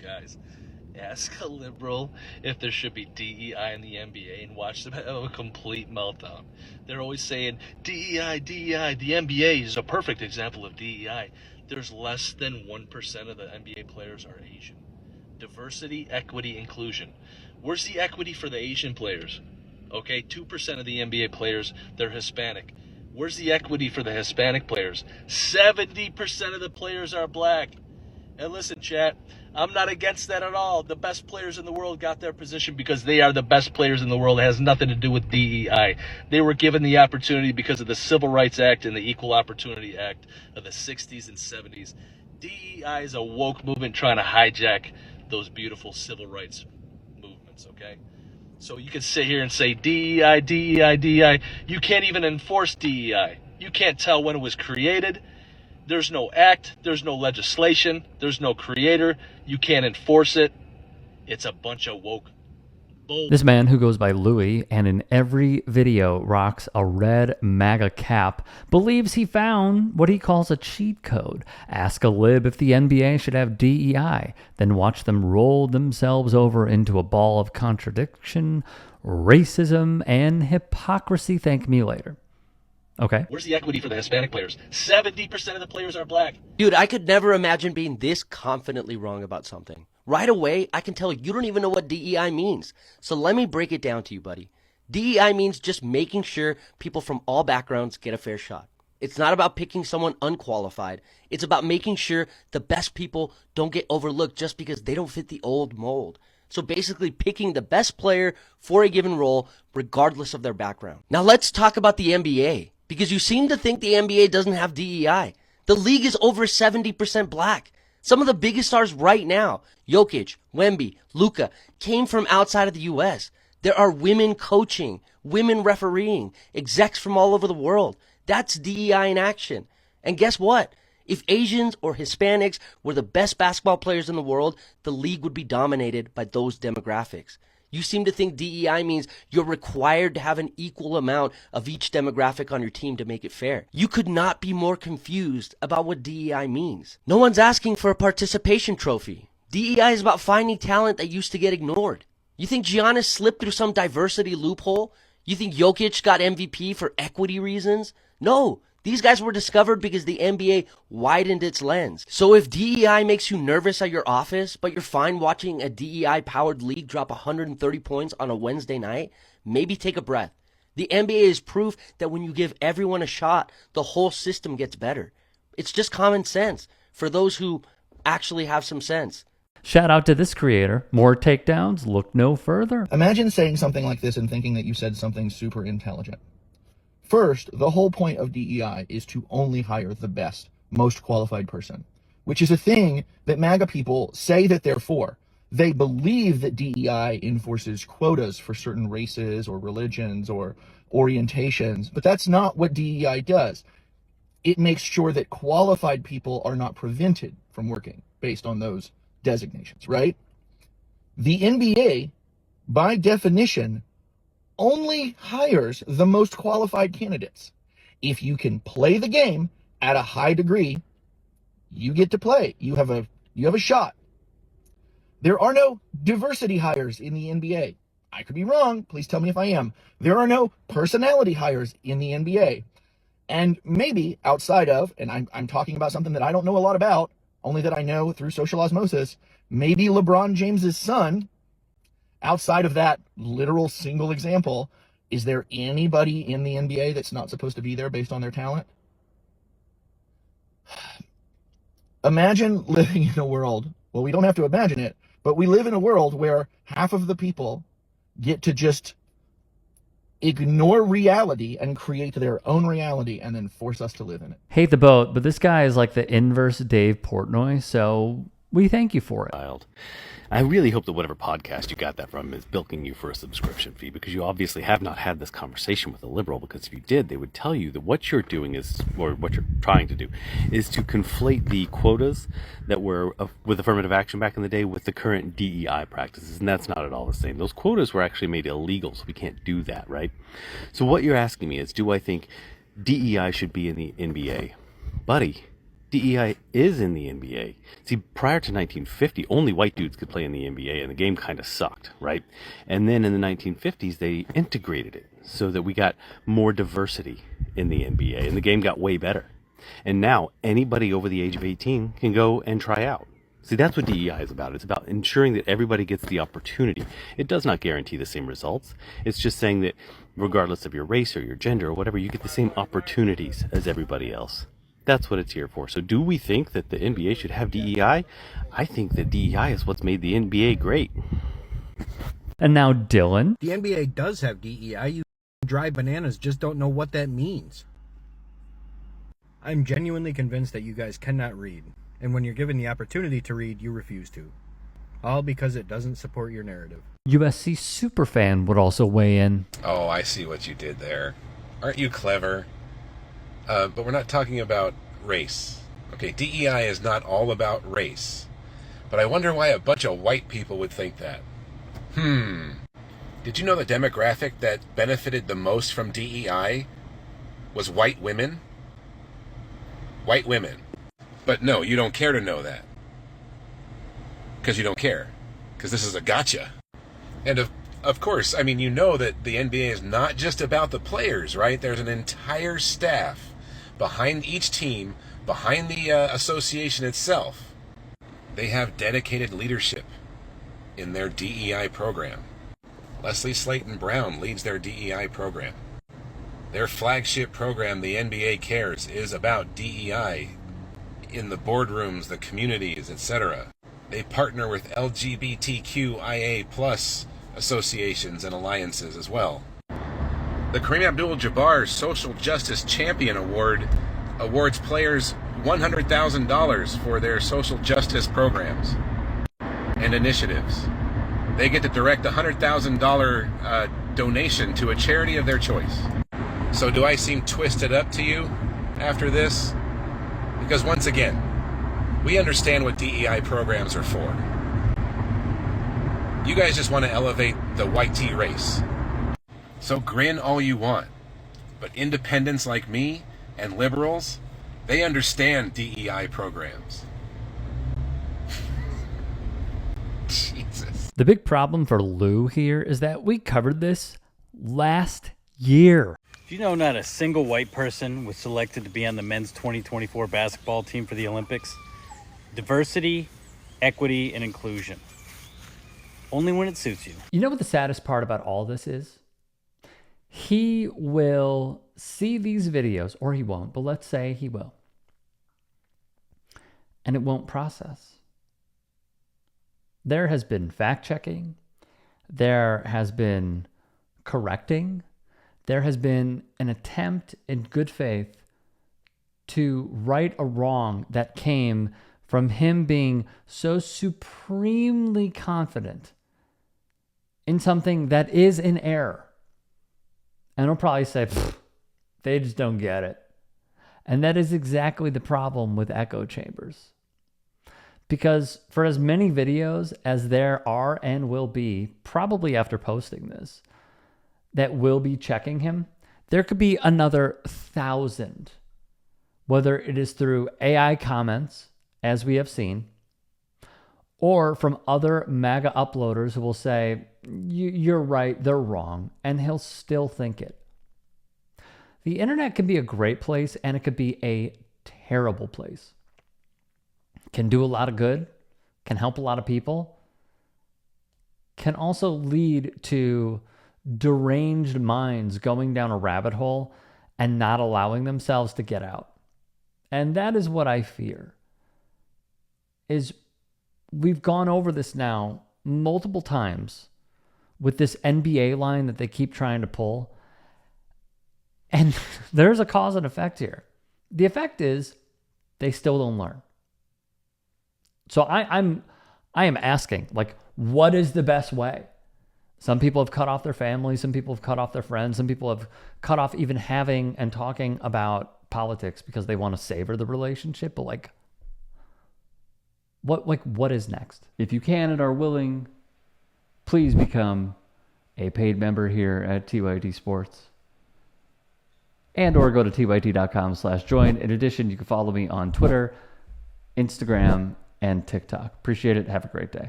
guys. Ask a liberal if there should be DEI in the NBA and watch them have a complete meltdown. They're always saying, DEI, DEI. The NBA is a perfect example of DEI. There's less than 1% of the NBA players are Asian. Diversity, equity, inclusion. Where's the equity for the Asian players? Okay, 2% of the NBA players, they're Hispanic. Where's the equity for the Hispanic players? 70% of the players are black. And listen, chat, I'm not against that at all. The best players in the world got their position because they are the best players in the world. It has nothing to do with DEI. They were given the opportunity because of the Civil Rights Act and the Equal Opportunity Act of the 60s and 70s. DEI is a woke movement trying to hijack those beautiful civil rights movements, okay? So you can sit here and say DEI, DEI, DEI. You can't even enforce DEI. You can't tell when it was created. There's no act, there's no legislation, there's no creator, you can't enforce it. It's a bunch of woke bull. This man, who goes by Louis and in every video rocks a red MAGA cap, believes he found what he calls a cheat code. Ask a lib if the NBA should have DEI, then watch them roll themselves over into a ball of contradiction, racism, and hypocrisy. Thank me later. Okay. Where's the equity for the Hispanic players? 70% of the players are black. Dude, I could never imagine being this confidently wrong about something. Right away, I can tell you don't even know what DEI means. So let me break it down to you, buddy. DEI means just making sure people from all backgrounds get a fair shot. It's not about picking someone unqualified. It's about making sure the best people don't get overlooked just because they don't fit the old mold. So basically picking the best player for a given role regardless of their background. Now let's talk about the NBA. Because you seem to think the NBA doesn't have DEI. The league is over 70% black. Some of the biggest stars right now, Jokic, Wemby, Luka, came from outside of the U.S. There are women coaching, women refereeing, execs from all over the world. That's DEI in action. And guess what? If Asians or Hispanics were the best basketball players in the world, the league would be dominated by those demographics. You seem to think DEI means you're required to have an equal amount of each demographic on your team to make it fair. You could not be more confused about what DEI means. No one's asking for a participation trophy. DEI is about finding talent that used to get ignored. You think Giannis slipped through some diversity loophole? You think Jokic got MVP for equity reasons? No. These guys were discovered because the NBA widened its lens. So if DEI makes you nervous at your office, but you're fine watching a DEI-powered league drop 130 points on a Wednesday night, maybe take a breath. The NBA is proof that when you give everyone a shot, the whole system gets better. It's just common sense for those who actually have some sense. Shout out to this creator. More takedowns? Look no further. Imagine saying something like this and thinking that you said something super intelligent. First, the whole point of DEI is to only hire the best, most qualified person, which is a thing that MAGA people say that they're for. They believe that DEI enforces quotas for certain races or religions or orientations, but that's not what DEI does. It makes sure that qualified people are not prevented from working based on those designations, right? The NBA, by definition, only hires the most qualified candidates. If you can play the game at a high degree, you get to play. You have a shot. There are no diversity hires in the NBA. I could be wrong. Please tell me if I am. There are no personality hires in the NBA. And maybe outside of, and I'm talking about something that I don't know a lot about, only that I know through social osmosis, maybe LeBron James's son. Outside of that literal single example, is there anybody in the NBA that's not supposed to be there based on their talent? Imagine living in a world, well, we don't have to imagine it, but we live in a world where half of the people get to just ignore reality and create their own reality and then force us to live in it. Hate the boat, but this guy is like the inverse Dave Portnoy, so we thank you for it. I really hope that whatever podcast you got that from is bilking you for a subscription fee, because you obviously have not had this conversation with a liberal, because if you did, they would tell you that what you're doing is, or what you're trying to do, is to conflate the quotas that were with affirmative action back in the day with the current DEI practices, and that's not at all the same. Those quotas were actually made illegal, so we can't do that, right? So what you're asking me is, do I think DEI should be in the NBA? Buddy, DEI is in the NBA. See, prior to 1950, only white dudes could play in the NBA, and the game kind of sucked, right? And then in the 1950s, they integrated it so that we got more diversity in the NBA, and the game got way better. And now anybody over the age of 18 can go and try out. See, that's what DEI is about. It's about ensuring that everybody gets the opportunity. It does not guarantee the same results. It's just saying that regardless of your race or your gender or whatever, you get the same opportunities as everybody else. That's what it's here for. So do we think that the NBA should have DEI? I think that DEI is what's made the NBA great. And now Dylan. The NBA does have DEI. You dry bananas just don't know what that means. I'm genuinely convinced that you guys cannot read. And when you're given the opportunity to read, you refuse to. All because it doesn't support your narrative. USC superfan would also weigh in. Oh, I see what you did there. Aren't you clever? But we're not talking about race. Okay, DEI is not all about race. But I wonder why a bunch of white people would think that. Did you know the demographic that benefited the most from DEI was white women? White women. But no, you don't care to know that. Because you don't care. Because this is a gotcha. And of course, I mean, you know that the NBA is not just about the players, right? There's an entire staff behind each team, behind the association itself. They have dedicated leadership in their DEI program. Leslie Slayton Brown leads their DEI program. Their flagship program, the NBA Cares, is about DEI in the boardrooms, the communities, etc. They partner with LGBTQIA+ associations and alliances as well. The Kareem Abdul-Jabbar Social Justice Champion Award awards players $100,000 for their social justice programs and initiatives. They get to direct a $100,000 donation to a charity of their choice. So do I seem twisted up to you after this? Because once again, we understand what DEI programs are for. You guys just want to elevate the white tea race. So grin all you want. But independents like me and liberals, they understand DEI programs. Jesus. The big problem for Lou here is that we covered this last year. Do you know not a single white person was selected to be on the men's 2024 basketball team for the Olympics? Diversity, equity, and inclusion. Only when it suits you. You know what the saddest part about all this is? He will see these videos, or he won't, but let's say he will. And it won't process. There has been fact-checking. There has been correcting. There has been an attempt in good faith to right a wrong that came from him being so supremely confident in something that is in error. And he'll probably say, they just don't get it. And that is exactly the problem with echo chambers. Because for as many videos as there are and will be, probably after posting this, that will be checking him, there could be another 1,000. Whether it is through AI comments, as we have seen, or from other MAGA uploaders who will say, you're right, they're wrong, and he'll still think it. The internet can be a great place, and it could be a terrible place. Can do a lot of good, can help a lot of people, can also lead to deranged minds going down a rabbit hole and not allowing themselves to get out. And that is what I fear. Is we've gone over this now multiple times with this NBA line that they keep trying to pull. And there's a cause and effect here. The effect is they still don't learn. So I am asking, like, what is the best way? Some people have cut off their families. Some people have cut off their friends. Some people have cut off even having and talking about politics because they want to savor the relationship. But what is next? If you can and are willing, please become a paid member here at TYT Sports. and or go to tyt.com/join. In addition, you can follow me on Twitter, Instagram, and TikTok. Appreciate it. Have a great day.